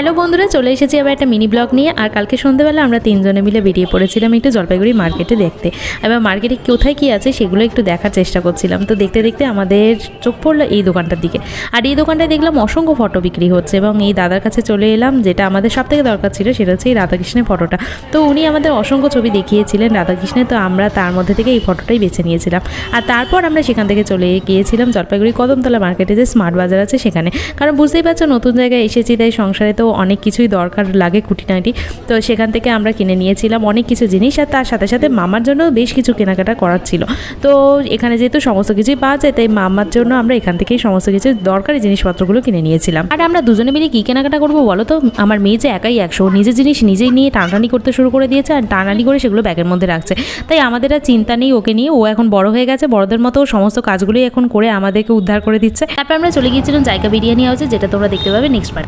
Hello বন্ধুরা, চলে এসেছি আবার একটা মিনি ব্লগ নিয়ে। আর কালকে সন্ধ্যেবেলা আমরা তিনজনে মিলে বেরিয়ে পড়েছিলাম একটু জলপাইগুড়ি মার্কেটে দেখতে। এবার মার্কেটে কোথায় কী আছে সেগুলো একটু দেখার চেষ্টা করছিলাম। তো দেখতে দেখতে আমাদের চোখ পড়লো এই দোকানটার দিকে। আর এই দোকানটায় দেখলাম অসংখ্য ফটো বিক্রি হচ্ছে এবং এই দাদার কাছে চলে এলাম। যেটা আমাদের সব থেকে দরকার ছিল সেটা হচ্ছে এই রাধাকৃষ্ণের ফটোটা। তো উনি আমাদের অসংখ্য ছবি দেখিয়েছিলেন রাধাকৃষ্ণের, তো আমরা তার মধ্যে থেকে এই ফটোটাই বেছে নিয়েছিলাম। আর তারপর আমরা সেখান থেকে চলে গিয়েছিলাম জলপাইগুড়ি কদমতলা মার্কেটে, যে স্মার্ট বাজার আছে সেখানে। কারণ বুঝতেই পারছো নতুন জায়গায় এসেছি, তাই সংসারে তো অনেক কিছুই দরকার লাগে খুঁটিনাটি। তো সেখান থেকে আমরা কিনে নিয়েছিলাম অনেক কিছু জিনিস, আর তার সাথে সাথে মামার জন্য বেশ কিছু কেনাকাটা করার ছিল। তো এখানে যেহেতু সমস্ত কিছুই পাওয়া যায়, তাই মামার জন্য আমরা এখান থেকেই সমস্ত কিছু দরকারি জিনিসপত্রগুলো কিনে নিয়েছিলাম। আর আমরা দুজনে মিলে কী কেনাকাটা করবো বলো তো? আমার মেয়ে যে একাই 100 নিজের জিনিস নিজেই নিয়ে টানাটানি করতে শুরু করে দিয়েছে, আর টানাটানি করে সেগুলো ব্যাগের মধ্যে রাখছে। তাই আমাদের আর চিন্তা নেই ওকে নিয়ে, ও এখন বড় হয়ে গেছে, বড়দের মতো সমস্ত কাজগুলোই এখন করে আমাদেরকে উদ্ধার করে দিচ্ছে। তারপর আমরা চলে গিয়েছিলাম জায়গা বিরিয়ানি হাউসে, যেটা তোমরা দেখতে পাবে নেক্সট পার্ট।